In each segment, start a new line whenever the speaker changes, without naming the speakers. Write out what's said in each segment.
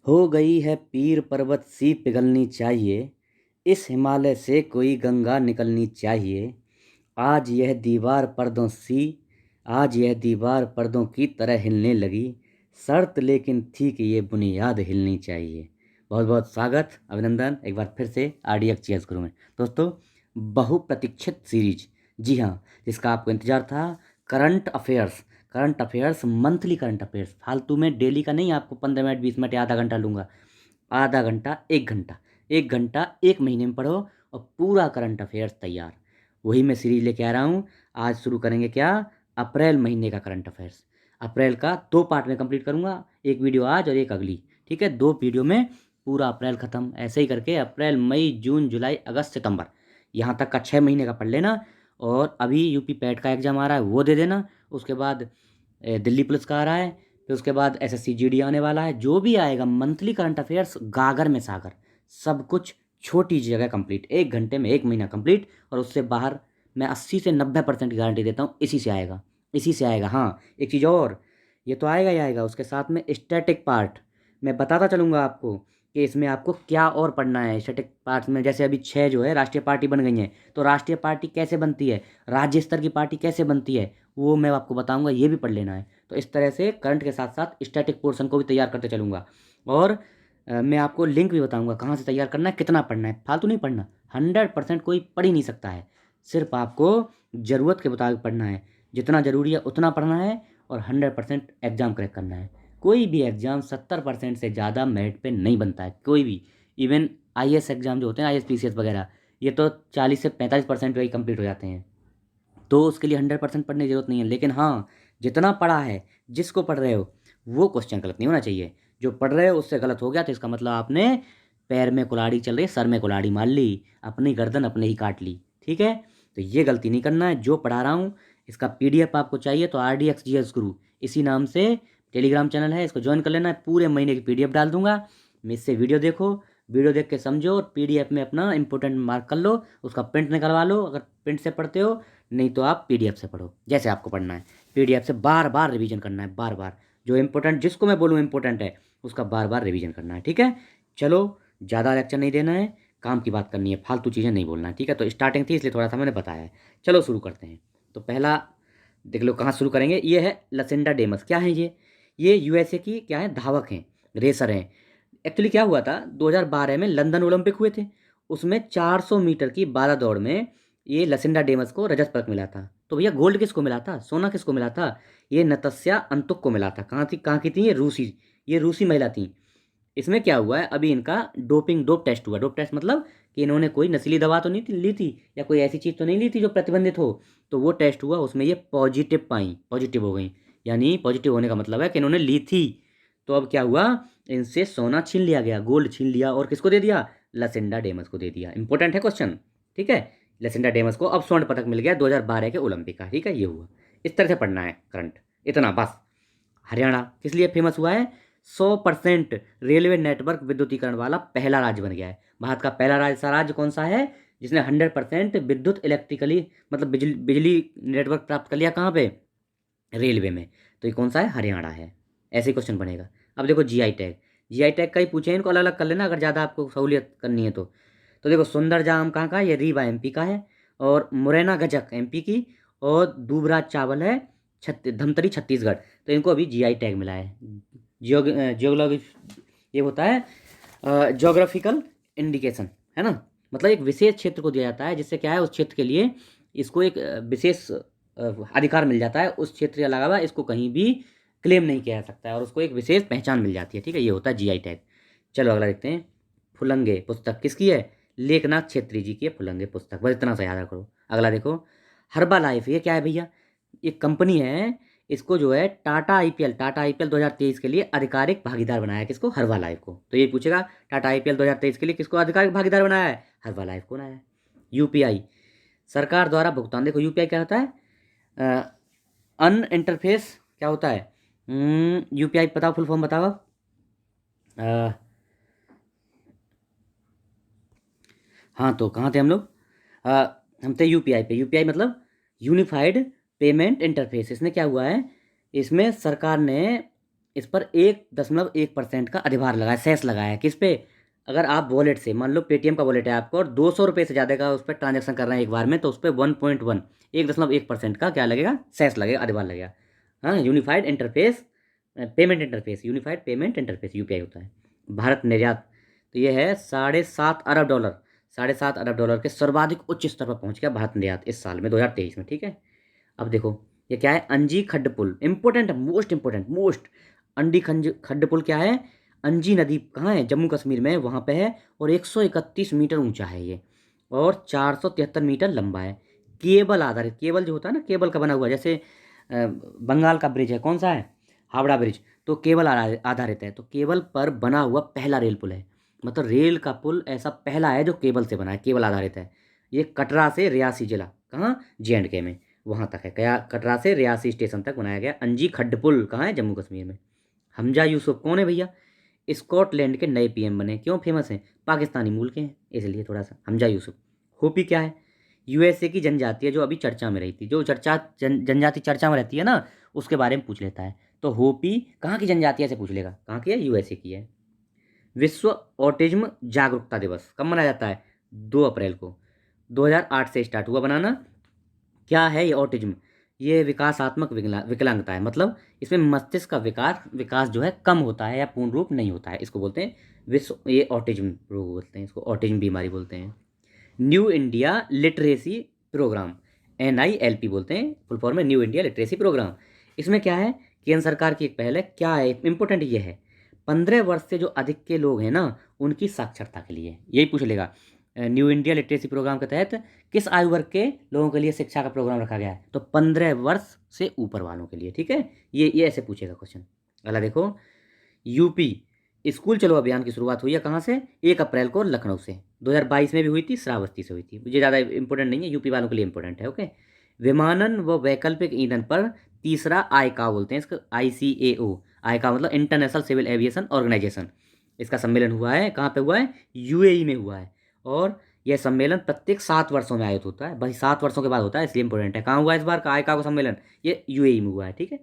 हो गई है पीर पर्वत सी पिघलनी चाहिए, इस हिमालय से कोई गंगा निकलनी चाहिए। आज यह दीवार पर्दों सी आज यह दीवार पर्दों की तरह हिलने लगी। शर्त लेकिन थी कि ये बुनियाद हिलनी चाहिए। बहुत बहुत स्वागत, अभिनंदन एक बार फिर से आरडीएक्स चेस गुरु में। दोस्तों, बहुप्रतीक्षित सीरीज, जी हाँ, जिसका आपको इंतजार था, current affairs monthly current affairs, फालतू में डेली का नहीं, आपको 15 मिनट 20 मिनट या आधा घंटा लूँगा। आधा घंटा, 1 घंटा, 1 घंटा 1 महीने में पढ़ो और पूरा करंट अफेयर्स तैयार। वही मैं सीरीज लेके आ रहा हूँ। आज शुरू करेंगे क्या, अप्रैल महीने का करंट अफेयर्स। अप्रैल का 2 पार्ट में कंप्लीट करूँगा, एक वीडियो आज और एक अगली। ठीक है, 2 वीडियो में पूरा अप्रैल ख़त्म। ऐसे ही करके अप्रैल, मई, जून, जुलाई, अगस्त, सितंबर, यहाँ तक का 6 महीने का पढ़ लेना। और अभी यूपी पैट का एग्ज़ाम आ रहा है, वो दे देना। उसके बाद दिल्ली पुलिस का आ रहा है, फिर उसके बाद एसएससी जीडी आने वाला है। जो भी आएगा मंथली करंट अफेयर्स, गागर में सागर, सब कुछ छोटी जगह कंप्लीट, 1 घंटे में 1 महीना कंप्लीट। और उससे बाहर मैं 80 से 90% की गारंटी देता हूँ, इसी से आएगा, इसी से आएगा। हाँ, एक चीज़ और, ये तो आएगा ही आएगा, उसके साथ में स्टैटिक पार्ट मैं बताता चलूँगा आपको कि इसमें आपको क्या और पढ़ना है। स्टैटिक पार्ट में जैसे अभी 6 जो है राष्ट्रीय पार्टी बन गई हैं, तो राष्ट्रीय पार्टी कैसे बनती है, राज्य स्तर की पार्टी कैसे बनती है, वो मैं आपको बताऊंगा, ये भी पढ़ लेना है। तो इस तरह से करंट के साथ साथ स्टैटिक पोर्शन को भी तैयार करते चलूँगा। और मैं आपको लिंक भी बताऊंगा कहाँ से तैयार करना है, कितना पढ़ना है। फालतू नहीं पढ़ना, 100% कोई पढ़ ही नहीं सकता है। सिर्फ आपको ज़रूरत के मुताबिक पढ़ना है, जितना ज़रूरी है उतना पढ़ना है, और 100% एग्ज़ाम क्रैक करना है। कोई भी एग्ज़ाम 70% से ज़्यादा मेरिट पे नहीं बनता है, कोई भी। इवन आईएएस एग्ज़ाम जो होते हैं, आईएएस पीसीएस वगैरह, ये तो 40 से 45% पे ही कंप्लीट हो जाते हैं। तो उसके लिए 100% पढ़ने की ज़रूरत नहीं है। लेकिन हाँ, जितना पढ़ा है, जिसको पढ़ रहे हो, वो क्वेश्चन गलत नहीं होना चाहिए। जो पढ़ रहे हो उससे गलत हो गया तो इसका मतलब आपने पैर में कुल्हाड़ी चल रही है, सर में कुल्हाड़ी मार ली, अपनी गर्दन अपने ही काट ली। ठीक है, तो ये गलती नहीं करना है। जो पढ़ा रहा हूँ, इसका पीडीएफ आपको चाहिए तो RDX GS गुरु इसी नाम से टेलीग्राम चैनल है, इसको ज्वाइन कर लेना है। पूरे महीने की पीडीएफ डाल दूंगा, इससे वीडियो देखो, वीडियो देख के समझो, और पीडीएफ में अपना इंपॉर्टेंट मार्क कर लो, उसका प्रिंट निकलवा लो अगर प्रिंट से पढ़ते हो, नहीं तो आप पीडीएफ से पढ़ो, जैसे आपको पढ़ना है। पीडीएफ से बार बार रिवीजन करना है, बार बार। जो इम्पोर्टेंट, जिसको मैं बोलूँ इम्पोर्टेंट है, उसका बार बार रिवीजन करना है। ठीक है, चलो, ज़्यादा लेक्चर नहीं देना है, काम की बात करनी है, फालतू चीज़ें नहीं बोलना है। ठीक है, तो स्टार्टिंग थी इसलिए थोड़ा सा मैंने बताया है। चलो शुरू करते हैं। तो पहला देख लो कहाँ शुरू करेंगे। ये है लसिंडा डेमस। क्या है ये यूएसए की क्या है, धावक हैं, रेसर हैं। एक्चुअली क्या हुआ था, 2012 में लंदन ओलंपिक हुए थे, उसमें 400 मीटर की बारह दौड़ में ये लसिंडा डेमस को रजत पदक मिला था। तो भैया गोल्ड किसको मिला था, सोना किसको मिला था, ये नतस्या अंतुक को मिला था। कहाँ की थी ये रूसी महिला थी। इसमें क्या हुआ है, अभी इनका डोप टेस्ट हुआ। डोप टेस्ट मतलब कि इन्होंने कोई नशीली दवा तो नहीं ली थी, या कोई ऐसी चीज़ तो नहीं ली थी जो प्रतिबंधित हो। तो वो टेस्ट हुआ, उसमें ये पॉजिटिव पाई, पॉजिटिव हो गई। यानी पॉजिटिव होने का मतलब है कि इन्होंने ली थी। तो अब क्या हुआ, इनसे सोना छीन लिया गया, गोल्ड छीन लिया, और किसको दे दिया, लसिंडा डेमस को दे दिया। इंपॉर्टेंट है क्वेश्चन। ठीक है, लसिंडा डेमस को अब स्वर्ण पदक मिल गया 2012 के ओलंपिक का। ठीक है, ये हुआ। इस तरह से पढ़ना है करंट, इतना बस। हरियाणा किस लिए फेमस हुआ है, 100% रेलवे नेटवर्क विद्युतीकरण वाला पहला राज्य बन गया है। भारत का पहला राज्य कौन सा है जिसने 100% विद्युत इलेक्ट्रिकली, मतलब बिजली बिजली नेटवर्क प्राप्त कर लिया, कहाँ पे, रेलवे में। तो ये कौन सा है, हरियाणा है। ऐसे ही क्वेश्चन बनेगा। अब देखो जीआई टैग का ही पूछे, इनको अलग अलग कर लेना अगर ज़्यादा आपको सहूलियत करनी है तो। देखो, सुंदर जाम कहाँ का है, ये रीवा एमपी का है, और मुरैना गजक एमपी की, और दूबराज चावल है धमतरी छत्तीसगढ़। तो इनको अभी जीआई टैग मिला है। जियोग्राफी, ये होता है जोग्राफिकल इंडिकेशन, है ना। मतलब एक विशेष क्षेत्र को दिया जाता है, जिससे क्या है, उस क्षेत्र के लिए इसको एक विशेष अधिकार मिल जाता है। उस क्षेत्र के अलावा इसको कहीं भी क्लेम नहीं किया जा सकता है, और उसको एक विशेष पहचान मिल जाती है। ठीक है, ये होता है जीआई टैग। चलो अगला देखते हैं। फुलंगे पुस्तक किसकी है, लेखनाथ छेत्री जी की है फुलंगे पुस्तक, बस इतना सा याद करो। अगला देखो, हर्बा लाइफ, ये क्या है भैया, ये कंपनी है। इसको जो है टाटा आईपीएल 2023 के लिए आधिकारिक भागीदार बनाया है। किसको, हर्बा लाइफ को। तो ये पूछेगा टाटा आईपीएल 2023 के लिए किसको आधिकारिक भागीदार बनाया है, हर्बा लाइफ को बनाया है। यूपीआई, सरकार द्वारा भुगतान। देखो यूपीआई क्या होता है, अन इंटरफेस क्या होता है, यूपीआई बताओ, फुल फॉर्म बताओ आप। अ, हाँ, तो कहाँ थे हम लोग, हम थे यूपीआई पे। यूपीआई मतलब यूनिफाइड पेमेंट इंटरफेस। इसमें क्या हुआ है, इसमें सरकार ने इस पर 1.1% का अधिभार लगाया, सेस लगाया है। किस पे? अगर आप वॉलेट से, मान लो पेटीएम का वॉलेट है आपको और 200 रुपये से ज़्यादा का उस पर ट्रांजेक्शन कर रहे हैं एक बार में, तो उस पर 1.1, 1.1% का क्या लगेगा? सेस लगेगा, अधिभार लगेगा। हाँ, unified interface payment interface, unified payment interface, UPI होता है। भारत निर्यात, तो ये है $7.5 अरब, $7.5 अरब के सर्वाधिक उच्च स्तर पर पहुंच गया भारत निर्यात इस साल में, 2023 में। ठीक है, अब देखो ये क्या है? अंजी खड्ड पुल, इंपॉर्टेंट है, मोस्ट इंपॉर्टेंट, मोस्ट। अंडी खंज खड्ड पुल क्या है? अंजी नदी कहाँ है? जम्मू कश्मीर में है, वहाँ पे है, और 131 मीटर ऊंचा है ये, और 473 मीटर लंबा है। केबल आधारित, केबल जो होता है ना, केबल का बना हुआ, जैसे बंगाल का ब्रिज है, कौन सा है? हावड़ा ब्रिज, तो केबल आधारित है। तो केबल पर बना हुआ पहला रेल पुल है, मतलब रेल का पुल ऐसा पहला है जो केबल से बना है, केबल आधारित है। ये कटरा से रियासी जिला, कहाँ? JNK में, वहाँ तक है। क्या? कटरा से रियासी स्टेशन तक बनाया गया अंजी खड्ड पुल, कहाँ है? जम्मू कश्मीर में। हमजा यूसुफ कौन है भैया? स्कॉटलैंड के नए PM बने। क्यों फेमस हैं? पाकिस्तानी मूल के हैं, इसलिए थोड़ा सा। हमजा यूसुफ। होपी क्या है? USA की जनजाति है, जो अभी चर्चा में रही थी, जो जनजाति चर्चा में रहती है ना, उसके बारे में पूछ लेता है। तो होपी कहाँ की जनजाति है, से पूछ लेगा। कहाँ की है? USA की है। विश्व ऑटिज्म जागरूकता दिवस कब मनाया जाता है? 2 अप्रैल को। 2008 से स्टार्ट हुआ बनाना। क्या है ये ऑटिज्म? ये विकासात्मक विकलांगता है, मतलब इसमें मस्तिष्क का विकास जो है कम होता है या पूर्ण रूप नहीं होता है, इसको बोलते हैं विश्व, ये ऑटिज्म रोग बोलते हैं, इसको ऑटिज्म बीमारी बोलते हैं। New India Literacy Programme, NILP बोलते हैं, फुल फॉर्म है न्यू इंडिया लिटरेसी प्रोग्राम। इसमें क्या है? केंद्र सरकार की एक पहल है। क्या है इंपॉर्टेंट? ये है 15 वर्ष से जो अधिक के लोग हैं ना, उनकी साक्षरता के लिए, यही पूछ लेगा। न्यू इंडिया लिटरेसी प्रोग्राम के तहत किस आयु वर्ग के लोगों के लिए शिक्षा का प्रोग्राम रखा गया है? तो 15 वर्ष से ऊपर वालों के लिए। ठीक है, ये ऐसे पूछेगा क्वेश्चन। अगला देखो, यूपी स्कूल चलो अभियान की शुरुआत हुई है कहाँ से? 1 अप्रैल को लखनऊ से। 2022 में भी हुई थी, श्रावस्ती से हुई थी। मुझे ज़्यादा इंपॉर्टेंट नहीं है, यूपी वालों के लिए इंपॉर्टेंट है। ओके, विमानन व वैकल्पिक ईंधन पर तीसरा आईकाओ बोलते हैं इसको, ICAO। आईकाओ मतलब इंटरनेशनल सिविल एविएशन ऑर्गेनाइजेशन। इसका सम्मेलन हुआ है, कहाँ पे हुआ है? UAE में हुआ है। और यह सम्मेलन प्रत्येक 7 वर्षों में आयोजित होता है, भाई 7 वर्षों के बाद होता है, इसलिए इंपॉर्टेंट है। कहाँ हुआ इस बार का आईकाओ सम्मेलन? ये UAE में हुआ है। ठीक है,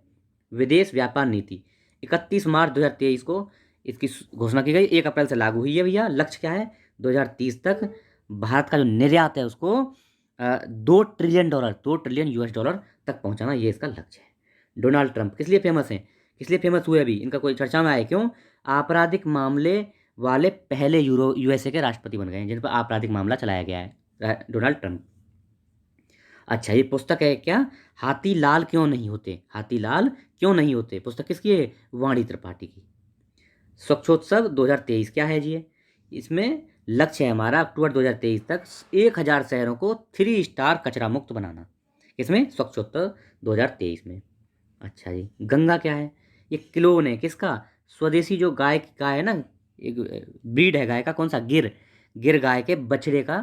विदेश व्यापार नीति 31 मार्च 2023 को इसकी घोषणा की गई, 1 अप्रैल से लागू हुई है भैया। लक्ष्य क्या है? 2030 तक भारत का जो निर्यात है उसको $2 ट्रिलियन, $2 ट्रिलियन तक पहुंचाना, ये इसका लक्ष्य है। डोनाल्ड ट्रंप किस लिए फेमस हैं? किस लिए फेमस हुए? अभी इनका कोई चर्चा में आया, क्यों? आपराधिक मामले वाले पहले USA के राष्ट्रपति बन गए हैं जिन पर आपराधिक मामला चलाया गया है, डोनाल्ड ट्रंप। अच्छा, ये पुस्तक है क्या? हाथी लाल क्यों नहीं होते? हाथी लाल क्यों नहीं होते, पुस्तक किसकी है? वाणी त्रिपाठी की। स्वच्छोत्सव 2023 क्या है जी? इसमें लक्ष्य है हमारा अक्टूबर 2023 तक 1000 शहरों को 3 स्टार कचरा मुक्त बनाना। इसमें स्वच्छोत्सव 2023 में। अच्छा जी, गंगा क्या है? ये क्लोन है किसका? स्वदेशी जो गाय है ना, एक ब्रीड है गाय का, कौन सा? गिर। गिर गाय के बछड़े का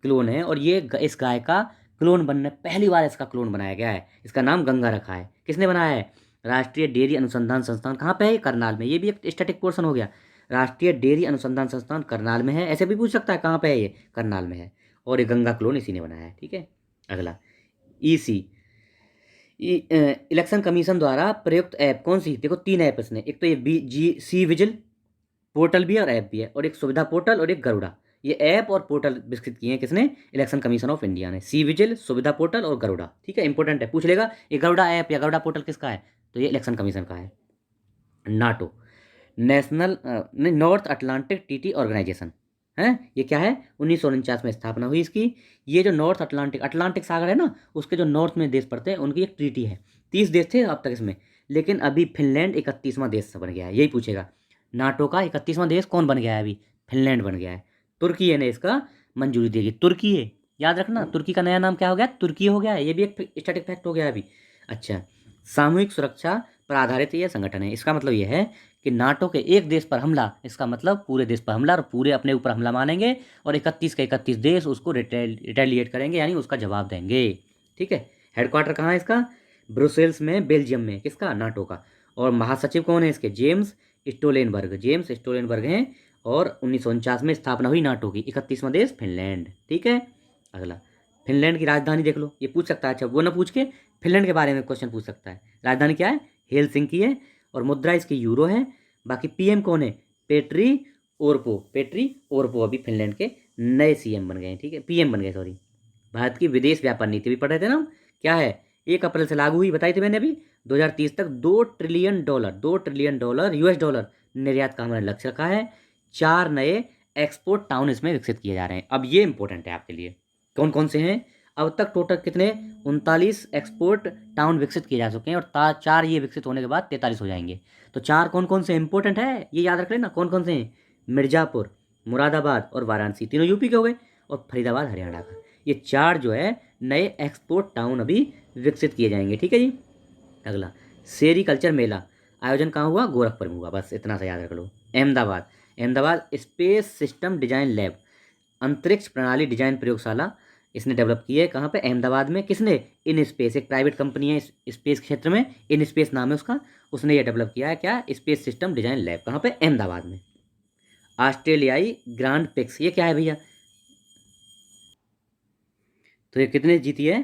क्लोन है, और ये इस गाय का क्लोन बनने, पहली बार इसका क्लोन बनाया गया है। इसका नाम गंगा रखा है। किसने बनाया है? राष्ट्रीय डेयरी अनुसंधान संस्थान। कहाँ पे है? करनाल में। ये भी एक स्टैटिक पोर्शन हो गया। राष्ट्रीय डेयरी अनुसंधान संस्थान करनाल में है, ऐसे भी पूछ सकता है कहाँ पे है, ये करनाल में है। और ये गंगा क्लोन इसी ने बनाया है। ठीक है, अगला EC, इलेक्शन कमीशन द्वारा प्रयुक्त ऐप कौन सी? देखो 3 ऐप इसने, एक तो ये सी विजिल पोर्टल भी है और ऐप भी है, और एक सुविधा पोर्टल और एक गरुड़ा। ये ऐप और पोर्टल विकसित किए हैं किसने? इलेक्शन कमीशन ऑफ इंडिया ने। सी विजिल, सुविधा पोर्टल और गरुड़ा। ठीक है, इंपॉर्टेंट है, पूछ लेगा ये गरुड़ा ऐप या गरुड़ा पोर्टल किसका है? तो ये इलेक्शन कमीशन का है। NATO, National North Atlantic Treaty Organisation है। ये क्या है? 1949 में स्थापना हुई इसकी। ये जो नॉर्थ अटलांटिक सागर है ना, उसके जो नॉर्थ में देश पड़ते हैं, उनकी एक ट्रीटी है। 30 देश थे अब तक इसमें, लेकिन अभी फिनलैंड 31वां देश बन गया है। यही पूछेगा, नाटो का 31वां देश कौन बन गया है? अभी फिनलैंड बन गया है। तुर्की है ने इसका मंजूरी देगी। तुर्की है, याद रखना, तुर्की का नया नाम क्या हो गया? तुर्की हो गया है। ये भी एक स्टैटिक फैक्ट हो गया अभी। अच्छा, सामूहिक सुरक्षा पर आधारित ये संगठन है। इसका मतलब यह है कि नाटो के एक देश पर हमला, इसका मतलब पूरे देश पर हमला, और पूरे अपने ऊपर हमला मानेंगे, और 31 के 31 देश उसको रिटेलिएट करेंगे, यानी उसका जवाब देंगे। ठीक है, हेडक्वार्टर कहाँ है इसका? ब्रुसेल्स में, बेल्जियम में। किसका? नाटो का। और महासचिव कौन है इसके? जेम्स स्टोलेनबर्ग हैं। और 1949 में स्थापना हुई नाटो की। 31वां देश फिनलैंड। ठीक है, अगला फिनलैंड की राजधानी देख लो, ये पूछ सकता है। अच्छा, वो ना पूछ के फिनलैंड के बारे में क्वेश्चन पूछ सकता है। राजधानी क्या है? हेलसिंकी है। और मुद्रा इसकी यूरो है। बाकी पीएम कौन है? पेट्री ओरपो अभी फिनलैंड के नए सीएम बन गए हैं, ठीक है, पीएम बन गए, सॉरी। भारत की विदेश व्यापार नीति भी पढ़ रहे थे ना हम, क्या है? 1 अप्रैल से लागू हुई, बताई थी मैंने अभी। 2030 तक $2 ट्रिलियन यूएस डॉलर निर्यात का हमारा लक्ष्य रखा है। 4 नए एक्सपोर्ट टाउन इसमें विकसित किए जा रहे हैं। अब ये इंपॉर्टेंट है आपके लिए, कौन कौन से हैं? अब तक टोटल कितने? 39 एक्सपोर्ट टाउन विकसित किए जा चुके हैं, और 4 ये विकसित होने के बाद 43 हो जाएंगे। तो 4 कौन कौन से इंपॉर्टेंट है ये याद रख लेना, कौन कौन से हैं? मिर्जापुर, मुरादाबाद और वाराणसी, तीनों यूपी के हो गए, और फरीदाबाद हरियाणा का। ये 4 जो है नए एक्सपोर्ट टाउन अभी विकसित किए जाएंगे, ठीक है जी। अगला, सेरीकल्चर मेला आयोजन कहाँ हुआ? गोरखपुर में हुआ, बस इतना सा याद रख लो। Ahmedabad, Ahmedabad space system design lab, अंतरिक्ष प्रणाली डिजाइन प्रयोगशाला इसने डेवलप की है। कहाँ पे? अहमदाबाद में। किसने? इन स्पेस, एक प्राइवेट कंपनी है इस स्पेस क्षेत्र में, इन स्पेस नाम है उसका, उसने ये डेवलप किया है। क्या? Space system design lab. कहाँ पे? अहमदाबाद में। ऑस्ट्रेलियाई ग्रांड पिक्स, ये क्या है भैया? तो ये कितने जीती है?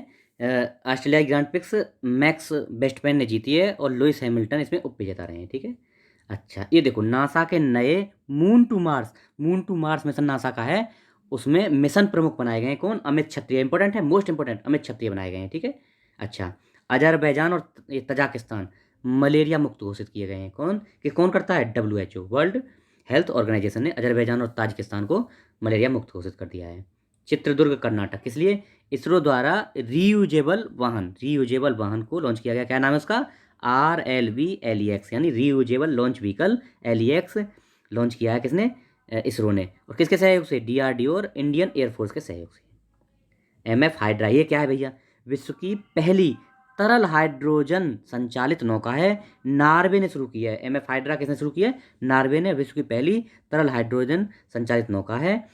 ऑस्ट्रेलियाई ग्रांड पिक्स मैक्स बेस्टमैन ने जीती है, और लुइस हैमिल्टन इसमें उप विजेता रहे हैं, ठीक है। अच्छा, ये देखो, नासा के नए Moon to Mars mission NASA का है, उसमें मिशन प्रमुख बनाए गए हैं कौन? अमित क्षत्रिय। इंपॉर्टेंट है, मोस्ट इंपॉर्टेंट, अमित क्षत्रिय बनाए गए हैं, ठीक है। अच्छा, अजरबैजान और ये तजाकिस्तान मलेरिया मुक्त घोषित किए गए हैं। कौन? कि कौन करता है? WHO, वर्ल्ड हेल्थ ऑर्गेनाइजेशन ने अजरबैजान और ताजिकिस्तान को मलेरिया मुक्त घोषित कर दिया है। चित्रदुर्ग कर्नाटक, किस लिए? इसरो द्वारा रीयूजेबल वाहन को लॉन्च किया गया। क्या नाम है उसका? RLV-LEX, यानी reusable launch vehicle LEX launch किया है किसने? इसरो ने। और किसके सहयोग से? DRDO और इंडियन एयरफोर्स के सहयोग से। MF हाइड्रा, ये क्या है भैया? विश्व की पहली तरल हाइड्रोजन संचालित नौका है, नॉर्वे ने शुरू की है। MF हाइड्रा किसने शुरू की है? नॉर्वे ने। विश्व की पहली तरल हाइड्रोजन संचालित नौका है,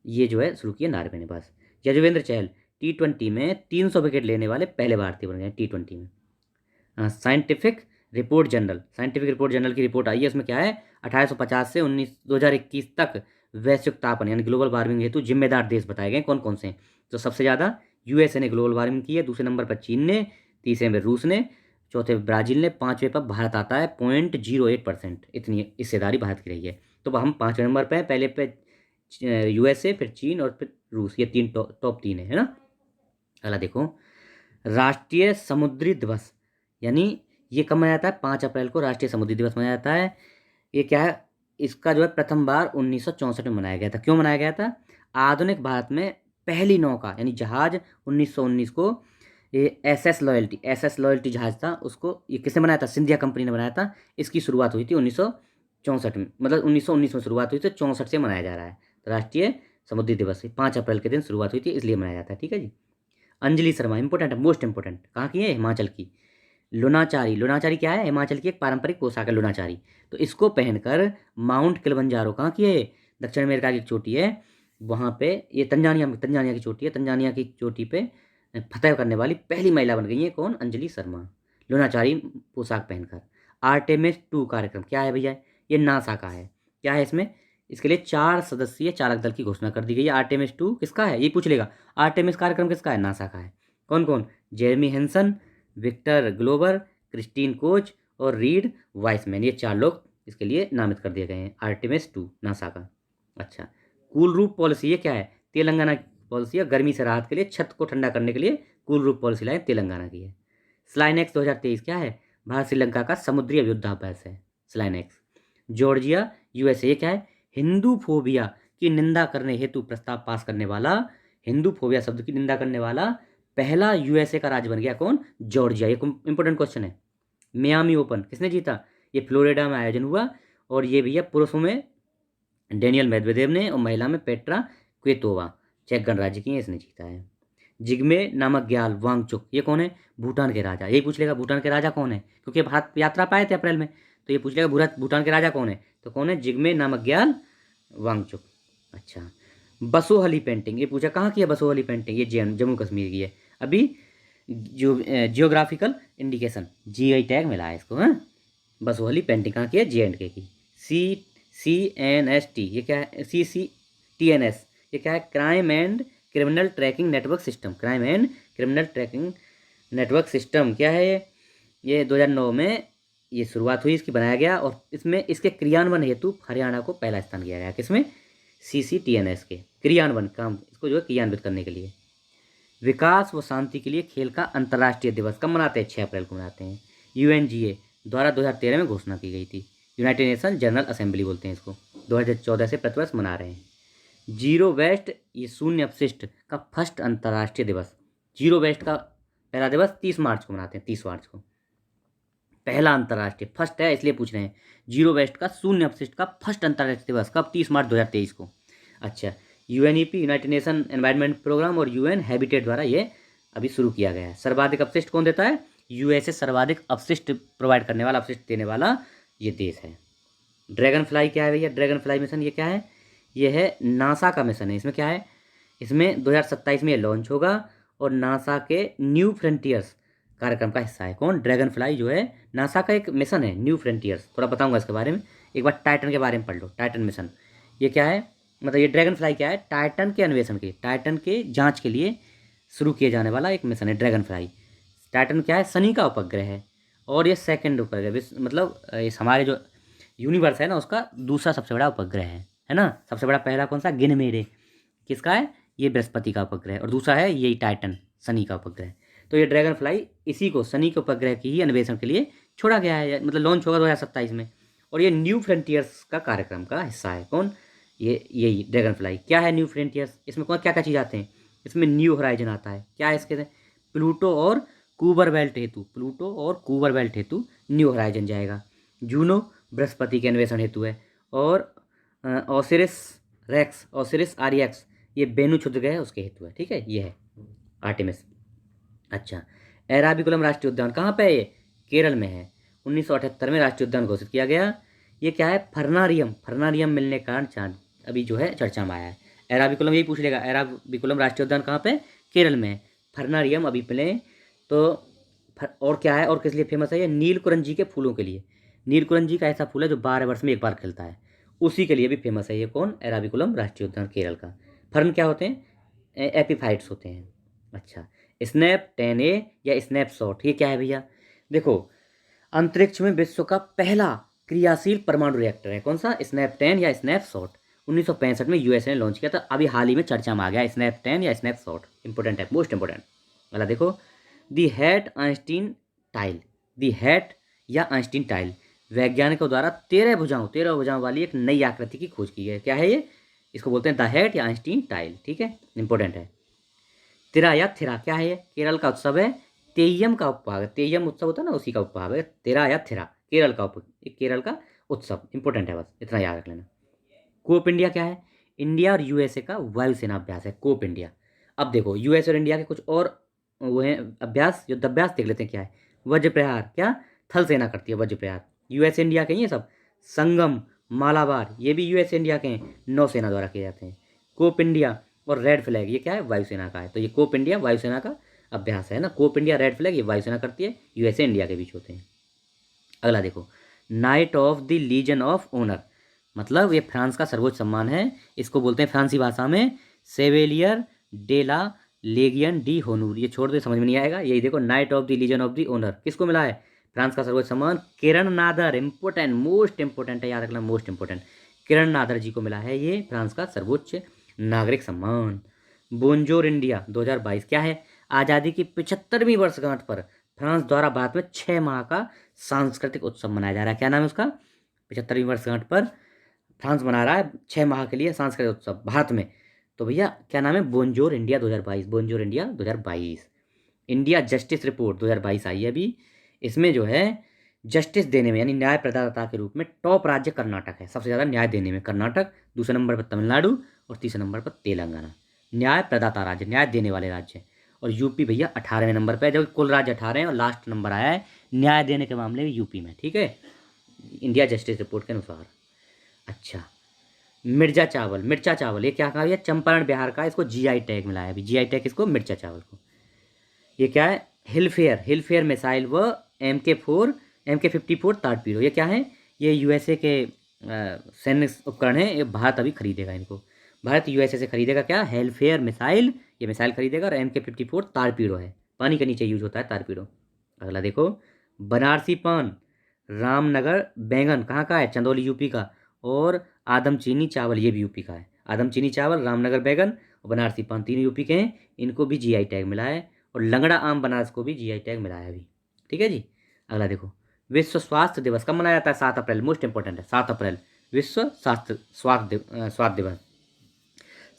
ये जो है शुरू किया नॉर्वे ने, बस। यजुवेंद्र चहल T20 में 300 विकेट लेने वाले पहले भारतीय बन गए T20 में। साइंटिफिक साइंटिफिक रिपोर्ट जनरल की रिपोर्ट आई है, उसमें क्या है? 1850 से 2021 तक वैश्विक तापन यानी ग्लोबल वार्मिंग हेतु जिम्मेदार देश बताए गए कौन कौन से हैं। तो सबसे ज़्यादा USA ने ग्लोबल वार्मिंग की है, दूसरे नंबर पर चीन ने, तीसरे में रूस ने, चौथे पे ब्राज़ील ने, पाँचवें पर भारत आता है। 0.08%, इतनी हिस्सेदारी भारत की रही है। तो हम 5वें नंबर पर हैं, पहले पे USA, फिर चीन और फिर रूस, ये तीन टॉप 3 है ना। अगला देखो, राष्ट्रीय समुद्री दिवस, यानी ये कब मनाया जाता है? 5 अप्रैल को राष्ट्रीय समुद्री दिवस मनाया जाता है। ये क्या है? इसका जो है प्रथम बार 1964 में मनाया गया था। क्यों मनाया गया था? आधुनिक भारत में पहली नौका यानी जहाज 1919 को, ये एस एस लॉयल्टी जहाज था, उसको ये किसने बनाया था? सिंधिया कंपनी ने बनाया था। इसकी शुरुआत हुई थी 1964 में, मतलब 1919 में शुरुआत हुई थी, 64 से मनाया जा रहा है। तो राष्ट्रीय समुद्री दिवस 5 अप्रैल के दिन शुरुआत हुई थी, इसलिए मनाया जाता है, ठीक है जी। अंजलि शर्मा, इंपॉर्टेंट है, मोस्ट इंपॉर्टेंट, कहाँ की है? हिमाचल की। लुनाचारी क्या है? हिमाचल की एक पारंपरिक पोशाक है लुनाचारी। तो इसको पहनकर माउंट किलिमंजारो, कहाँ की है? दक्षिण अमेरिका की एक चोटी है, वहाँ पे, ये तंजानिया की चोटी है, तंजानिया की चोटी पे फतह करने वाली पहली महिला बन गई है कौन? अंजलि शर्मा, लुनाचारी पोशाक पहनकर। आर्टेमिस 2 कार्यक्रम क्या है भैया? ये नासा का है। क्या है इसमें? इसके लिए 4 सदस्यीय चालक दल की घोषणा कर दी गई है। आर्टेमिस 2 किसका है? ये पूछ लेगा। आर्टेमिस कार्यक्रम किसका है? नासा का है। कौन कौन? Jeremy Hansen, Victor Glover, Christina Koch और रीड वाइसमैन, ये 4 लोग इसके लिए नामित कर दिए गए हैं। आर्टेमिस 2 नासा का। अच्छा, कूल रूफ पॉलिसी, ये क्या है? तेलंगाना की पॉलिसी है, गर्मी से राहत के लिए, छत को ठंडा करने के लिए कूल रूफ पॉलिसी लाए, तेलंगाना की है। स्लाइनेक्स 2023 क्या है? भारत श्रीलंका का समुद्री युद्धाभ्यास है स्लाइनेक्स। जॉर्जिया USA, ये क्या है? हिंदू फोबिया की निंदा करने हेतु प्रस्ताव पास करने वाला, हिंदू फोबिया शब्द की निंदा करने वाला पहला USA का राज्य बन गया कौन? जॉर्जिया। ये इंपॉर्टेंट क्वेश्चन है। मियामी ओपन किसने जीता? ये फ्लोरिडा में आयोजन हुआ, और ये भैया पुरुषों में डेनियल मेदवेदेव ने, और महिला में पेट्रा क्वेतोवा, चेक गणराज्य की है, इसने जीता है। जिग्मे नामग्याल वांगचुक, ये कौन है? भूटान के राजा। यही पूछ लेगा भूटान के राजा कौन है, क्योंकि भारत यात्रा पाए थे अप्रैल में, तो ये पूछ लेगा भूटान के राजा कौन है, तो कौन है? जिग्मे नामग्याल वांगचुक। अच्छा, बसोहली पेंटिंग, ये पूछा कहाँ की है बसोहली पेंटिंग? ये जम्मू कश्मीर की है। अभी जो जियोग्राफिकल इंडिकेशन GI टैग मिला है इसको, हाँ। बसोहली पेंटिंग कहाँ की है? JNK की। CNST, ये क्या है? CCTNS, ये क्या है? Crime and criminal tracking network system. Crime and criminal tracking network system क्या है ये? 2009 में ये शुरुआत हुई, इसकी बनाया गया, और इसमें इसके क्रियान्वयन हेतु हरियाणा को पहला स्थान दिया गया। किसमें? CCTNS के क्रियान्वयन काम, इसको जो है क्रियान्वित करने के लिए। विकास व शांति के लिए खेल का अंतर्राष्ट्रीय दिवस कब मनाते हैं? 6 अप्रैल को मनाते हैं। UNGA द्वारा 2013 में घोषणा की गई थी। यूनाइटेड नेशन जनरल असेंबली बोलते हैं इसको। 2014 से प्रतिवर्ष मना रहे हैं। जीरो वेस्ट, ये शून्य अपशिष्ट का फर्स्ट अंतर्राष्ट्रीय दिवस। जीरो वेस्ट का पहला दिवस 30 मार्च को मनाते हैं, 30 मार्च को। पहला अंतर्राष्ट्रीय, फर्स्ट है इसलिए पूछ रहे हैं। जीरो वेस्ट का, शून्य अपशिष्ट का फर्स्ट अंतर्राष्ट्रीय दिवस कब? 30 मार्च 2023 को। अच्छा, UNEP United Nation Environment Programme और UN हैबिटेट द्वारा ये अभी शुरू किया गया है। सर्वाधिक अपशिष्ट कौन देता है? USA सर्वाधिक अपशिष्ट प्रोवाइड करने वाला, अपशिष्ट देने वाला ये देश है। ड्रैगन फ्लाई क्या है भैया? ड्रैगन फ्लाई मिशन ये क्या है? ये है नासा का मिशन है। इसमें क्या है? इसमें 2027 में ये लॉन्च होगा और नासा के न्यू फ्रंटियर्स कार्यक्रम का हिस्सा है। कौन? ड्रैगन फ्लाई जो है नासा का एक मिशन है, न्यू फ्रंटियर्स। थोड़ा बताऊंगा इसके बारे में। एक बार टाइटन के बारे में पढ़ लो। टाइटन मिशन ये क्या है? मतलब ये ड्रैगन फ्लाई क्या है? टाइटन के अन्वेषण के, टाइटन के जांच के लिए शुरू किए जाने वाला एक मिशन है ड्रैगन फ्लाई। टाइटन क्या है? शनि का उपग्रह है, और ये सेकंड उपग्रह, मतलब इस हमारे जो यूनिवर्स है ना उसका दूसरा सबसे बड़ा उपग्रह है ना। सबसे बड़ा पहला कौन सा? गिनमेरे। किसका है? ये बृहस्पति का उपग्रह, और दूसरा है यही टाइटन, शनि का उपग्रह। तो ये ड्रैगन फ्लाई इसी को, शनि के उपग्रह की ही अन्वेषण के लिए छोड़ा गया है, मतलब लॉन्च होगा 2027 में। और ये न्यू फ्रंटियर्स का कार्यक्रम का हिस्सा है। कौन? ये यही ड्रैगन फ्लाई। क्या है न्यू फ्रंटियर्स? इसमें कौन क्या क्या चीज़ आते हैं? इसमें न्यू होराइजन आता है। क्या है इसके? प्लूटो और कूबर बेल्ट हेतु, प्लूटो और कूबर बेल्ट हेतु न्यू होराइजन जाएगा। जूनो बृहस्पति के अन्वेषण हेतु है, और ओसिरिस रेक्स, ओसिरिस आरियक्स ये बेनु क्षुद्र ग्रह है उसके हेतु है। ठीक है, ये है आर्टेमिस। अच्छा, एराविकुलम राष्ट्रीय उद्यान कहाँ पे है? ये केरल में है। 1978 में राष्ट्रीय उद्यान घोषित किया गया। ये क्या है? फर्नारियम, फर्नारियम मिलने के कारण चांद अभी जो है चर्चा में आया है। एराविकुलम यही पूछ लेगा, एराविकुलम राष्ट्रीय उद्यान कहाँ पे? केरल में है। फर्नारियम अभी मिले तो और क्या है, और किस लिए फेमस है? ये नीलकुरंजी के फूलों के लिए। नीलकुरंजी का ऐसा फूल है जो 12 वर्ष में एक बार खिलता है, उसी के लिए भी फेमस है ये। कौन? एराविकुलम राष्ट्रीय उद्यान केरल का। फर्न क्या होते हैं? एपीफाइट्स होते हैं। अच्छा, स्नैप 10A या स्नैपशॉट ये क्या है भैया? देखो, अंतरिक्ष में विश्व का पहला क्रियाशील परमाणु रिएक्टर है। कौन सा? स्नैप 10 या स्नैपशॉट। 1965 में USA ने लॉन्च किया था, अभी हाल ही में चर्चा में आ गया स्नैप 10 या स्नैपशॉट। इंपॉर्टेंट है, मोस्ट इंपॉर्टेंट वाला। देखो, दी हैट आइंस्टीन टाइल, दी हैट या आइंस्टीन टाइल वैज्ञानिकों द्वारा 13 भुजाओं वाली एक नई आकृति की खोज की है। क्या है ये? इसको बोलते हैं द हैट या आइंस्टीन टाइल। ठीक है, इंपॉर्टेंट है। तिरा या थिरा क्या है? ये केरल का उत्सव है, तेय्यम का उपभाग। तेय्यम उत्सव होता है ना, उसी का उपभाग है। तिरा या थिरा केरल का केरल का उत्सव। इंपॉर्टेंट है, बस इतना याद रख लेना। कोप इंडिया क्या है? इंडिया और USA का वायुसेना अभ्यास है कोप इंडिया। अब देखो, US और इंडिया के कुछ और वो हैं अभ्यास, युद्धाभ्यास देख लेते हैं। क्या है? वज्र प्रहार, क्या थल सेना करती है वज्र प्रहार। US इंडिया के ही ये सब। संगम, मालाबार ये भी US इंडिया के हैं, नौसेना द्वारा किए जाते हैं। कोप इंडिया और रेड फ्लैग ये क्या है? वायुसेना का है। तो ये कोप इंडिया वायुसेना का अभ्यास है ना। कोप इंडिया, रेड फ्लैग ये वायुसेना करती है, USA इंडिया के बीच होते हैं। अगला देखो, Knight of the Legion of Honour, मतलब ये फ्रांस का सर्वोच्च सम्मान है। इसको बोलते हैं फ्रांसी भाषा में chevalier de la Legion d' honneur. ये छोड़ दे, समझ में नहीं आएगा। यही देखो, Knight of the Legion of the Honour किसको मिला है? फ्रांस का सर्वोच्च सम्मान Kiran Nadar, important, most important है, याद रखना, मोस्ट इंपोर्टेंट। किरण नादर जी को मिला है ये फ्रांस का सर्वोच्च नागरिक सम्मान। बोंजोर इंडिया 2022 क्या है? आज़ादी की 75वीं वर्षगांठ पर फ्रांस द्वारा भारत में 6 माह का सांस्कृतिक उत्सव मनाया जा रहा है। क्या नाम है उसका? 75वीं वर्षगांठ पर फ्रांस मना रहा है 6 माह के लिए सांस्कृतिक उत्सव भारत में। तो भैया क्या नाम है? Bonjour India 2022, bonjour India 2022। India justice report 2022 आई है अभी। इसमें जो है जस्टिस देने में, यानी न्याय प्रदाता के रूप में टॉप राज्य कर्नाटक है। सबसे ज़्यादा न्याय देने में कर्नाटक, दूसरे नंबर पर तमिलनाडु, और तीसरे नंबर पर तेलंगाना। न्याय प्रदाता राज्य, न्याय देने वाले राज्य। और यूपी भैया 18वें नंबर पर है, जब कुल राज्य 18 हैं, और लास्ट नंबर आया है न्याय देने के मामले में यूपी में। ठीक है, इंडिया जस्टिस रिपोर्ट के अनुसार। अच्छा, मिर्जा चावल, मिर्चा चावल ये क्या कहा भैया? चंपारण बिहार का, इसको GI टैग मिला है अभी। GI टैग इसको, मिर्चा चावल को। ये क्या है? हिलफेयर, हिलफेयर मिसाइल व MK54 टारपीडो ये क्या है? ये USA के सैन्य उपकरण हैं। ये भारत अभी खरीदेगा इनको। भारत USA से खरीदेगा क्या? हेलफेयर मिसाइल, ये मिसाइल खरीदेगा, और MK54 टारपीडो है, पानी के नीचे यूज होता है टारपीडो। अगला देखो, बनारसी पान रामनगर बैंगन कहाँ का है? चंदौली यूपी का। और आदमचीनी चावल ये भी यूपी का है। आदमचीनी चावल, रामनगर बैंगन और बनारसी पान तीनों यूपी के हैं। इनको भी जीआई टैग मिला है। और लंगड़ा आम बनारस को भी जीआई टैग मिला है अभी। ठीक है जी। अगला देखो, विश्व स्वास्थ्य दिवस कब मनाया जाता है? 7 अप्रैल, मोस्ट इंपॉर्टेंट है 7 अप्रैल, विश्व स्वास्थ्य दिवस।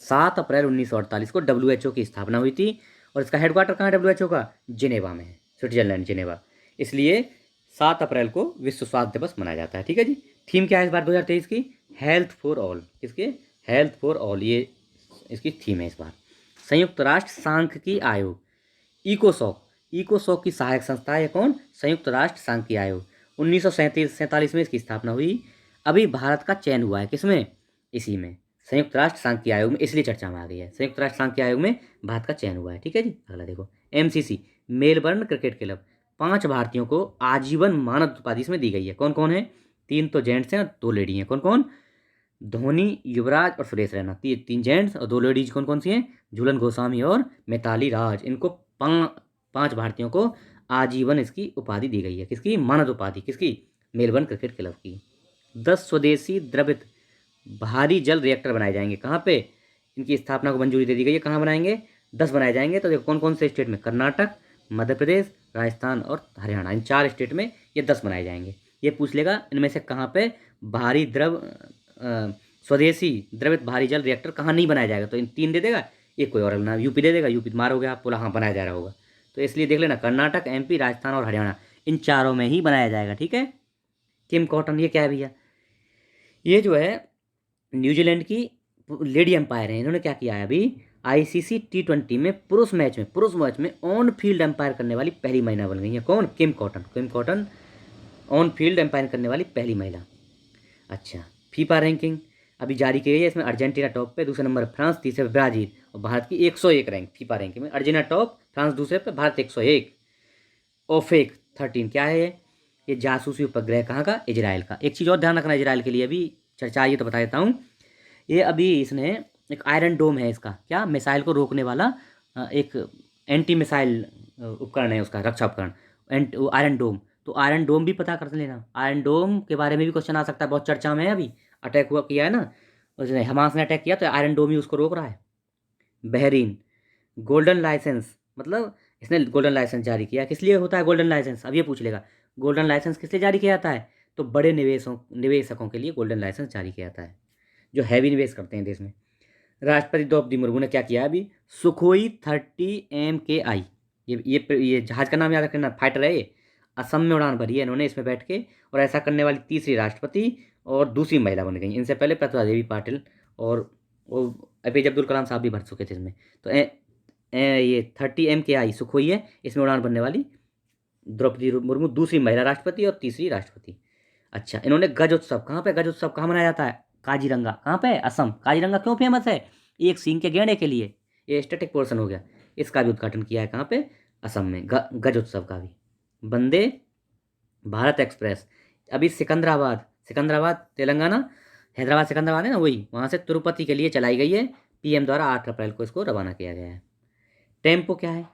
7 अप्रैल 1948 को डब्ल्यू की स्थापना हुई थी। और इसका हेडक्वार्टर कहाँ है डब्ल्यू का? जिनेवा में है, स्विट्जरलैंड, जिनेवा। इसलिए 7 अप्रैल को विश्व स्वास्थ्य दिवस मनाया जाता है। ठीक है जी। थीम क्या है इस बार 2023 की? Health for all. किसके? हेल्थ फॉर ऑल, ये इसकी थीम है इस बार। संयुक्त राष्ट्र सांख्यिकी आयोग, इकोसॉक। इकोसॉक की सहायक संस्था है कौन? संयुक्त राष्ट्र सांख्यिकी आयोग। 1947 में इसकी स्थापना हुई। अभी भारत का चयन हुआ है किसमें? इसी में, संयुक्त राष्ट्र सांख्यिकी आयोग में, इसलिए चर्चा में आ गई है। संयुक्त राष्ट्र सांख्यिकी आयोग में भारत का चयन हुआ है। ठीक है जी। अगला देखो, एमसीसी, मेलबर्न क्रिकेट क्लब। 5 भारतीयों को आजीवन मानद उपाधि इसमें दी गई है। कौन कौन है? 3 तो जेंट्स हैं और 2 लेडी हैं। कौन कौन? धोनी, युवराज और सुरेश रैना। 3 जेंट्स और 2 लेडीज कौन कौन सी हैं? झूलन गोस्वामी और मिताली राज। इनको 5 भारतीयों को आजीवन इसकी उपाधि दी गई है। किसकी? मानद उपाधि। किसकी? मेलबर्न क्रिकेट क्लब की। 10 स्वदेशी द्रवित भारी जल रिएक्टर बनाए जाएंगे। कहाँ पे? इनकी स्थापना को मंजूरी दे दी गई है। कहाँ बनाएंगे? 10 बनाए जाएंगे। तो देखो कौन कौन से स्टेट में? कर्नाटक, मध्य प्रदेश, राजस्थान और हरियाणा। इन 4 स्टेट में ये 10 बनाए जाएंगे। ये पूछ लेगा इनमें से कहाँ पे भारी स्वदेशी द्रवित भारी जल रिएक्टर कहाँ नहीं बनाया जाएगा। तो इन 3 दे देगा, एक कोई और ना, यूपी दे देगा। यूपी मारोगे आप, बोला हाँ बनाया जा रहा होगा। तो इसलिए देख लेना, कर्नाटक, एमपी, राजस्थान और हरियाणा, इन 4 में ही बनाया जाएगा। ठीक है। किम कॉटन, ये क्या है भैया? ये जो है न्यूजीलैंड की लेडी एम्पायर है। इन्होंने क्या किया है अभी? आईसीसी T20 में पुरुष मैच में ऑन फील्ड एम्पायर करने वाली पहली महिला बन गई है। कौन? Kim Cotton. Kim Cotton on field umpire करने वाली पहली महिला। अच्छा, फीफा रैंकिंग अभी जारी की गई है। इसमें अर्जेंटीना टॉप पे, दूसरे नंबर फ्रांस, तीसरे पे ब्राजील और भारत की 101 रैंक फीफा रैंकिंग में। अर्जेंटीना टॉप, फ्रांस दूसरे पे, भारत 101। ओफेक 13 क्या है ये? ये जासूसी उपग्रह कहाँ का? इजराइल का। एक चीज़ और ध्यान रखना इजराइल के लिए, अभी चर्चा आई है तो बता देता हूँ। ये अभी इसने एक आयरन डोम है इसका, क्या? मिसाइल को रोकने वाला एक एंटी मिसाइल उपकरण है उसका, रक्षा उपकरण, आयरन डोम। तो आयरन डोम भी पता कर लेना। आयरन डोम के बारे में भी क्वेश्चन आ सकता है, बहुत चर्चा में है अभी। अटैक हुआ किया है ना उसने, हमास ने अटैक किया, तो आयरन डोम ही उसको रोक रहा है। बहरीन, गोल्डन लाइसेंस, मतलब इसने गोल्डन लाइसेंस जारी किया। किस लिए होता है गोल्डन लाइसेंस? अब ये पूछ लेगा, गोल्डन लाइसेंस किस लिए जारी किया जाता है? तो बड़े निवेशकों के लिए गोल्डन लाइसेंस जारी किया जाता है, जो हैवी निवेश करते हैं देश में। राष्ट्रपति द्रौपदी मुर्मू ने क्या किया अभी? सुखोई 30 MKI, ये जहाज का नाम याद रखना, फाइटर है ये। असम में उड़ान भरी है इन्होंने इसमें बैठ के। और ऐसा करने वाली तीसरी राष्ट्रपति और दूसरी महिला बन गई। इनसे पहले प्रतिभा देवी पाटिल और वो एपीजे अब्दुल कलाम साहब भी भर चुके थे इसमें। तो ये 30 MKI सुखोई है, इसमें उड़ान भरने वाली द्रौपदी मुर्मू दूसरी महिला राष्ट्रपति और तीसरी राष्ट्रपति। अच्छा, इन्होंने गज उत्सव, कहाँ पे गज उत्सव कहाँ मनाया जाता है? काजीरंगा। कहाँ पे? असम। काजीरंगा क्यों फेमस है? एक सींग के गैंडे के लिए। ये स्टैटिक पोर्शन हो गया। इसका भी उद्घाटन किया है कहाँ पे? असम में, गज उत्सव का भी। वंदे भारत एक्सप्रेस अभी सिकंदराबाद तेलंगाना, हैदराबाद सिकंदराबाद है ना, वही वहाँ से तिरुपति के लिए चलाई गई है। पीएम द्वारा 8 अप्रैल को इसको रवाना किया गया है। टेम्पो क्या है?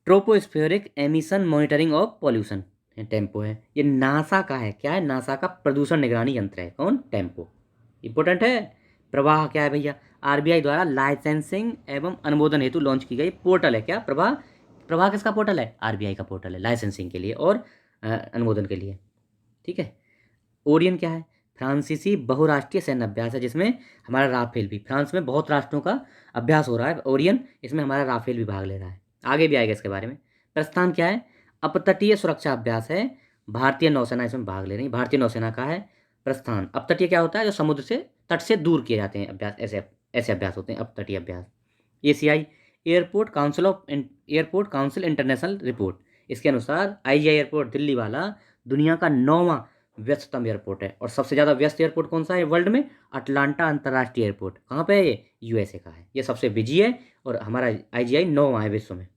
Tropospheric emission monitoring of pollution, tempo है। ये नासा का है। क्या है? नासा का प्रदूषण निगरानी यंत्र है। कौन? टेम्पो। इंपॉर्टेंट है। प्रवाह क्या है भैया? आरबीआई द्वारा लाइसेंसिंग एवं अनुमोदन हेतु लॉन्च की गई पोर्टल है। क्या प्रवाह? प्रवाह किसका पोर्टल है? आरबीआई का पोर्टल है, लाइसेंसिंग के लिए और अनुमोदन के लिए। ठीक है। ओरियन क्या है? फ्रांसीसी बहुराष्ट्रीय सैन्य अभ्यास है, जिसमें हमारा राफेल भी, फ्रांस में बहुत राष्ट्रों का अभ्यास हो रहा है ओरियन, इसमें हमारा राफेल भी भाग ले रहा है। आगे भी आएगा इसके बारे में। प्रस्थान क्या है? अपतटीय सुरक्षा अभ्यास है। भारतीय नौसेना इसमें भाग ले रही है, भारतीय नौसेना का है प्रस्थान। अपतटीय क्या होता है? जो समुद्र से, तट से दूर किए जाते हैं अभ्यास, ऐसे ऐसे अभ्यास होते हैं अपतटीय अभ्यास। ACI, airport council international report, इसके अनुसार आईजीआई एयरपोर्ट दिल्ली वाला दुनिया का 9वां व्यस्ततम एयरपोर्ट है। और सबसे ज़्यादा व्यस्त एयरपोर्ट कौन सा है वर्ल्ड में? अटलांटा अंतर्राष्ट्रीय एयरपोर्ट। कहाँ पे है ये? यूएसए का है। ये सबसे बिजी है और हमारा आईजीआई 9वां है विश्व में।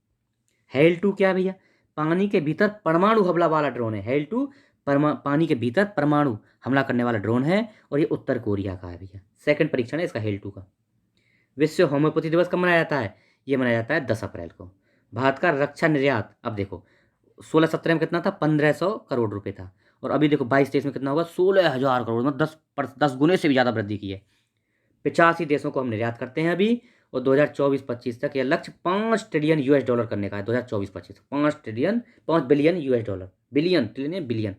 हेल-2 क्या है भैया? पानी के भीतर परमाणु हमला वाला ड्रोन है। हेल-2 पानी के भीतर परमाणु हमला करने वाला ड्रोन है और ये उत्तर कोरिया का है भैया। सेकंड परीक्षण है इसका हेल-2 का। विश्व होम्योपैथी दिवस कब मनाया जाता है? ये मनाया जाता है 10 अप्रैल को। भारत का रक्षा निर्यात, अब देखो 16-17 में कितना था? 1500 करोड़ रुपए था। और अभी देखो 22-23 में कितना होगा, 16,000 करोड़, मतलब 10 गुने से भी ज़्यादा वृद्धि की है। 85 देशों को हम निर्यात करते हैं अभी, और 2024-25 तक यह लक्ष्य $5 ट्रिलियन करने का है। 2024-25 5 trillion, $5 billion, billion, trillion, billion.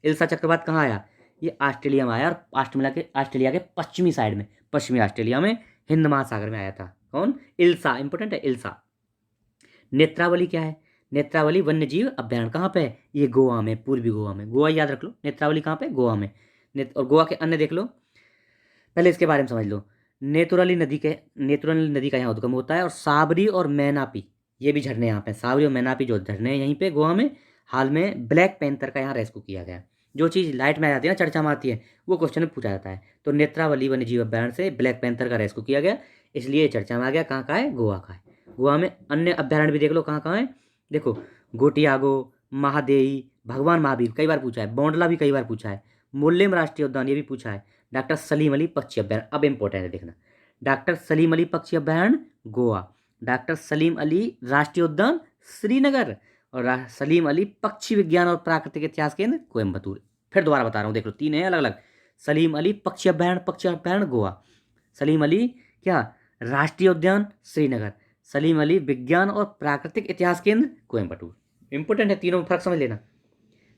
Ilsa चक्रवात कहाँ आया, ये ऑस्ट्रेलिया में आया, और ऑस्ट्रेलिया के पश्चिमी साइड में, पश्चिमी ऑस्ट्रेलिया में, हिंद महासागर में आया था। कौन, इल्सा, इंपॉर्टेंट है इल्सा। नेत्रावली क्या है, नेत्रावली वन्य जीव अभ्यारण्य कहाँ पे है, ये गोवा में, पूर्वी गोवा में। गोवा याद रख लो, नेत्रावली कहाँ पे, गोवा में। और गोवा के अन्य देख लो, पहले इसके बारे में समझ लो। नेत्रावली नदी का यहाँ उद्गम होता है, और साबरी और मैनापी, ये भी झरने यहाँ पे, साबरी और मैनापी जो झरने हैं यहीं पे गोवा में। हाल में ब्लैक पैंथर का यहाँ रेस्क्यू किया गया। जो चीज़ लाइट में आ जाती है ना, चर्चा में आती है, वो क्वेश्चन में पूछा जाता है। तो नेत्रावली वन्य जीव अभ्यारण्य से ब्लैक पैंथर का रेस्क्यू किया गया, इसलिए चर्चा में आ गया। कहाँ का है, गोवा का है। गोवा में अन्य अभ्यारण्य भी देख लो कहाँ कहाँ है, देखो गोटियागो, महादेई, भगवान महावीर कई बार पूछा है, बोंडला भी कई बार पूछा है, मुल्लेम राष्ट्रीय उद्यान ये भी पूछा है, डॉक्टर सलीम अली पक्षी अभ्यारण्य, अब इंपॉर्टेंट है देखना, डॉक्टर सलीम अली पक्षी अभ्यारण्य गोवा, डॉक्टर सलीम अली राष्ट्रीय उद्यान श्रीनगर, और सलीम अली पक्षी विज्ञान और प्राकृतिक इतिहास केंद्र कोयम्बतूर। फिर दोबारा बता रहा हूँ, देख लो 3 है अलग अलग। सलीम अली पक्षी अभ्यारण्य गोवा, सलीम अली क्या राष्ट्रीय उद्यान श्रीनगर, सलीम अली विज्ञान और प्राकृतिक इतिहास केंद्र कोयम्बटूर। इंपॉर्टेंट है, तीनों में फर्क समझ लेना।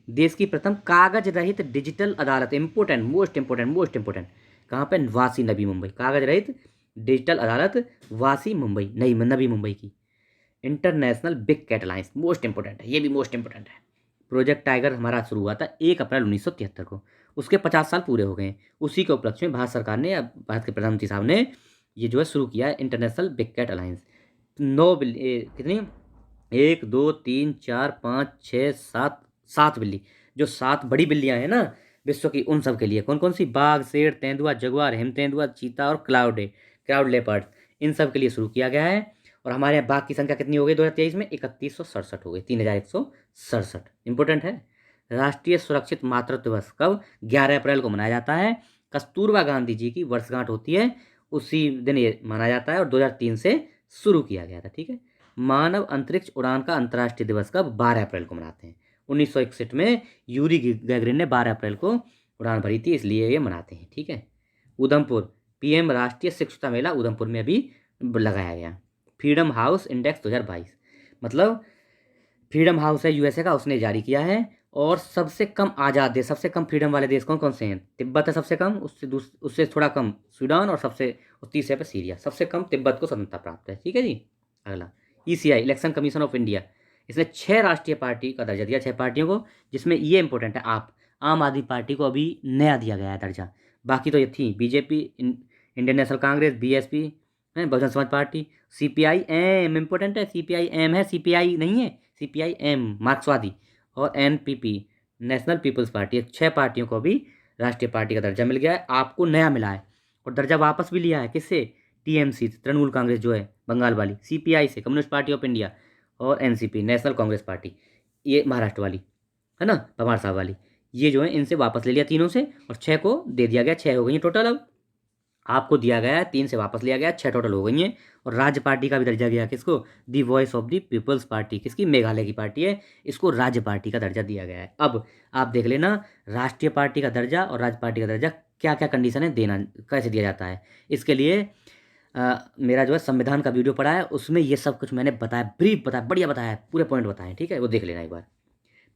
देश की प्रथम कागज रहित डिजिटल अदालत, इंपोर्टेंट, मोस्ट इंपोर्टेंट, कहाँ पे, वासी नवी मुंबई, कागज रहित डिजिटल अदालत वासी मुंबई, नवी मुंबई की। International Big Cat Alliance, most important है, ये भी मोस्ट इंपोर्टेंट है। प्रोजेक्ट टाइगर हमारा शुरू हुआ था 1 अप्रैल 1973 को, उसके 50 साल पूरे हो गए हैं। उसी के उपलक्ष्य में भारत सरकार ने, भारत के प्रधानमंत्री साहब ने ये जो है शुरू किया है इंटरनेशनल बिग कैट अलायंस। 9 बिल्ली, कितनी, 1 2 3 4 5 6 7 बिल्ली, जो 7 बड़ी बिल्लियां हैं ना विश्व की, उन सब के लिए। कौन कौन सी, बाघ, शेर, तेंदुआ, जगुआर, हिम तेंदुआ, चीता और क्राउड लेपर्ड, इन सब के लिए शुरू किया गया है। और हमारे यहाँ बाघ की संख्या कितनी हो गई 2023 में, 3167 हो गई, 3167। इंपॉर्टेंट है। राष्ट्रीय सुरक्षित मातृत्व दिवस कब, 11 अप्रैल को मनाया जाता है। कस्तूरबा गांधी जी की वर्षगांठ होती है, उसी दिन ये माना जाता है, और 2003 से शुरू किया गया था। ठीक है। मानव अंतरिक्ष उड़ान का अंतर्राष्ट्रीय दिवस कब, 12 अप्रैल को मनाते हैं। 1961 में यूरी गैगरिन ने 12 अप्रैल को उड़ान भरी थी, इसलिए ये मनाते हैं। ठीक है। उधमपुर, पीएम राष्ट्रीय शिक्षुता मेला उधमपुर में अभी लगाया गया। फ्रीडम हाउस इंडेक्स 2022, मतलब फ्रीडम हाउस है यूएसए का, उसने जारी किया है। और सबसे कम आज़ाद देश, सबसे कम फ्रीडम वाले देश कौन कौन से हैं, तिब्बत है सबसे कम, उससे थोड़ा कम सूडान, और तीसरे पे सीरिया। सबसे कम तिब्बत को स्वतंत्रता प्राप्त है। ठीक है जी। अगला, ECI, election commission of India, इसने 6 राष्ट्रीय पार्टी का दर्जा दिया, 6 पार्टियों को, जिसमें ये इंपॉर्टेंट है, आम आदमी पार्टी को अभी नया दिया गया है दर्जा। बाकी तो ये थी BJP, Indian national Congress, BSP है, Bahujan Samaj party, CPI M, important है, सीपीआई एम है, सीपीआई नहीं है, सीपीआई एम मार्क्सवादी, और एनपीपी नेशनल पीपल्स पार्टी। 6 पार्टियों को भी राष्ट्रीय पार्टी का दर्जा मिल गया है, आपको नया मिला है। और दर्जा वापस भी लिया है, किससे, टीएमसी तृणमूल कांग्रेस जो है बंगाल वाली, सीपीआई से कम्युनिस्ट पार्टी ऑफ इंडिया, और एनसीपी नेशनल कांग्रेस पार्टी, ये महाराष्ट्र वाली है ना, पवार साहब वाली, ये जो है इनसे वापस ले लिया तीनों से, और 6 को दे दिया गया। 6 हो गई टोटल, अब आपको दिया गया है, 3 से वापस लिया गया, 6 टोटल हो गई हैं। और राज्य पार्टी का भी दर्जा गया किसको, the Voice of the People's Party, किसकी, मेघालय की पार्टी है, इसको राज्य पार्टी का दर्जा दिया गया है। अब आप देख लेना, राष्ट्रीय पार्टी का दर्जा और राज्य पार्टी का दर्जा क्या क्या कंडीशन है देना, कैसे दिया जाता है। इसके लिए मेरा जो है संविधान का वीडियो पड़ा है, उसमें ये सब कुछ मैंने बताया, ब्रीफ बताया, बढ़िया बताया है, पूरे पॉइंट बताए हैं। ठीक है, वो देख लेना एक बार।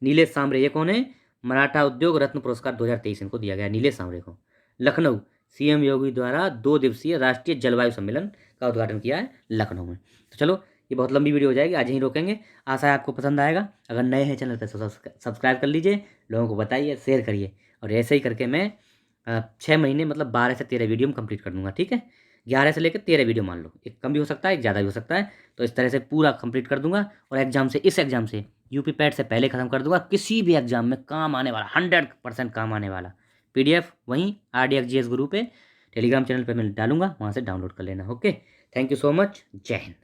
नीलेश सांबरे, ये कौन है, मराठा उद्योग रत्न पुरस्कार 2023 इनको दिया गया, नीलेश सांबरे को। लखनऊ, सीएम योगी द्वारा 2 दिवसीय राष्ट्रीय जलवायु सम्मेलन का उद्घाटन किया है लखनऊ में। तो चलो, ये बहुत लंबी वीडियो हो जाएगी, आज यहीं रोकेंगे। आशा है आपको पसंद आएगा। अगर नए हैं चैनल पर तो सब्सक्राइब कर लीजिए, लोगों को बताइए, शेयर करिए, और ऐसे ही करके मैं 6 महीने, मतलब 12 से 13 वीडियो में कंप्लीट कर दूंगा। ठीक है, 11 से लेकर 13 वीडियो मान लो, एक कम भी हो सकता है, एक ज़्यादा भी हो सकता है। तो इस तरह से पूरा कंप्लीट कर दूंगा, और इस एग्जाम से यूपी पैट से पहले ख़त्म कर दूंगा। किसी भी एग्जाम में काम आने वाला, 100% काम आने वाला पीडीएफ वहीं RDXGS गुरु पे टेलीग्राम चैनल पे मैं डालूंगा, वहाँ से डाउनलोड कर लेना। Okay, thank you so much, जय हिंद।